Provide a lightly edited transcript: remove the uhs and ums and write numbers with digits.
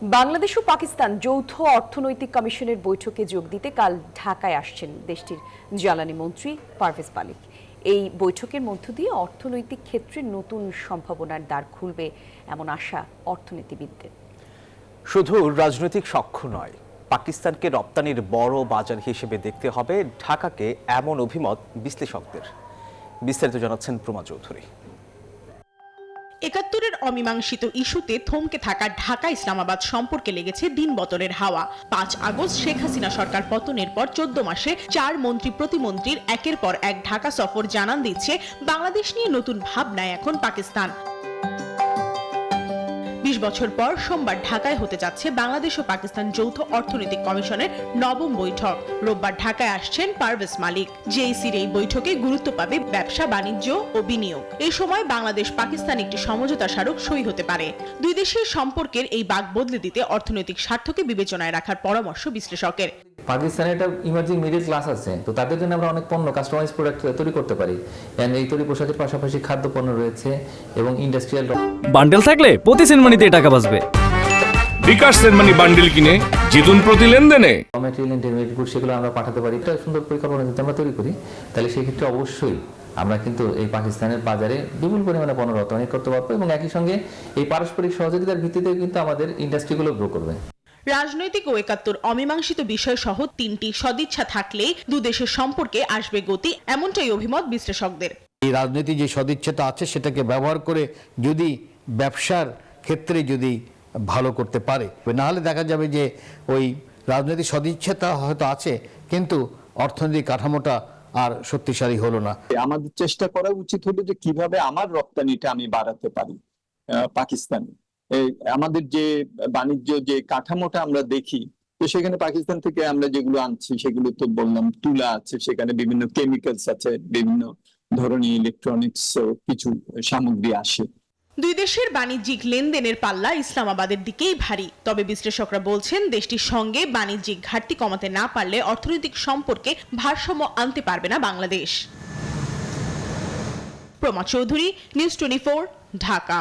বাংলাদেশ ও পাকিস্তান যৌথ অর্থনৈতিক কমিশনের বৈঠকে যোগ দিতে কাল ঢাকায় আসছেন দেশটির জ্বালানি মন্ত্রী পারভেজ মালিক। এই বৈঠকের মধ্য দিয়ে অর্থনৈতিক ক্ষেত্রে নতুন সম্ভাবনার দ্বার খুলবে এমন আশা অর্থনীতিবিদদের। শুধু রাজনৈতিক সখ্য নয়, পাকিস্তানকে রপ্তানির বড় বাজার হিসেবে দেখতে হবে ঢাকাকে, এমন অভিমত বিশ্লেষকদের। বিস্তারিত জানাচ্ছেন প্রমা চৌধুরী। ৭১-এর অমীমাংসিত ইস্যুতে থমকে থাকা ঢাকা ইসলামাবাদ সম্পর্কে লেগেছে দিন বদলের হাওয়া। ৫ আগস্ট শেখ হাসিনা সরকার পতনের পর ১৪ মাসে ৪ মন্ত্রী প্রতিমন্ত্রীর একের পর এক ঢাকা সফর জানান দিচ্ছে বাংলাদেশ নিয়ে নতুন ভাবনায় এখন পাকিস্তান। ২০ বছর পর সোমবার ঢাকায় হতে যাচ্ছে বাংলাদেশ ও পাকিস্তান যৌথ অর্থনৈতিক কমিশনের নবম বৈঠক। রোববার ঢাকায় আসছেন পারভেজ মালিক। জেইসির এই বৈঠকে গুরুত্ব পাবে ব্যবসা, বাণিজ্য ও বিনিয়োগ। এই সময় বাংলাদেশ পাকিস্তান একটি সমঝোতা স্মারক সই হতে পারে। দুই দেশের সম্পর্কের এই বাঁক বদলে দিতে অর্থনৈতিক স্বার্থকে বিবেচনায় রাখার পরামর্শ বিশ্লেষকের। পাকিস্তানে একটা ইমার্জিং মিডল ক্লাস আছে, তো তাদের জন্য আমরা অনেক পণ্য, কাস্টমাইজ প্রোডাক্ট তৈরি করতে পারি। এই তৈরি পোশাকের পাশাপাশি খাদ্য পণ্য রয়েছে এবং ইন্ডাস্ট্রিয়াল বান্ডেল থাকলে প্রতি সেনমানিতে টাকা বাঁচবে। বিকাশ সেনমানি বান্ডেল কিনে জিতুন প্রতি লেনদেনে। র ম্যাটেরিয়াল, ইন্টারমিডিয়েট গুড সেগুলো আমরা পাঠাতে পারি। এটা সুন্দর পরিকল্পনা যদি আমরা তৈরি করি, তাহলে সেই ক্ষেত্রে অবশ্যই আমরা কিন্তু এই পাকিস্তানের বাজারে বিপুল পরিমাণে পণ্য রপ্তানি করতে পারবো এবং একই সঙ্গে এই পারস্পরিক সহযোগিতার ভিত্তিতে কিন্তু আমাদের ইন্ডাস্ট্রিগুলো গ্রো করবে। রাজনৈতিক ও ৭১ অমীমাংসিত বিষয় সহ ৩টি সদিচ্ছা থাকলেই দুদেশের সম্পর্কে আসবে গতি, এমনটাই অভিমত বিশ্লেষকদের। এই রাজনৈতিক যে সদিচ্ছাটা আছে সেটাকে ব্যবহার করে যদি ব্যবসার ক্ষেত্রে যদি ভালো করতে পারে, নাহলে দেখা যাবে যে ওই রাজনৈতিক সদিচ্ছাটা হয়তো আছে কিন্তু অর্থনৈতিক কাঠামোটা আর শক্তিশালী হলো না। আমাদের চেষ্টা করা উচিত হলো যে কিভাবে আমার রপ্তানিটা আমি বাড়াতে পারি পাকিস্তানে। আমাদের যে বাণিজ্য যে কাঠামোটা আমরা দেখি, তো সেখানে পাকিস্তান থেকে আমরা যেগুলো আনছি সেগুলো তো বললাম তুলা আছে, সেখানে বিভিন্ন কেমিক্যালস আছে, বিভিন্ন ধরনের ইলেকট্রনিক্স কিছু সামগ্রী আসে। দুই দেশের বাণিজ্যিক লেনদেনের পাল্লা ইসলামাবাদের দিকেই ভারী। তবে বিশ্লেষকরা বলছেন দেশটির সঙ্গে বাণিজ্যিক ঘাটতি কমাতে না পারলে অর্থনৈতিক সম্পর্কে ভারসাম্য আনতে পারবে না বাংলাদেশ। প্রমা চৌধুরী, নিউজ 24, ঢাকা।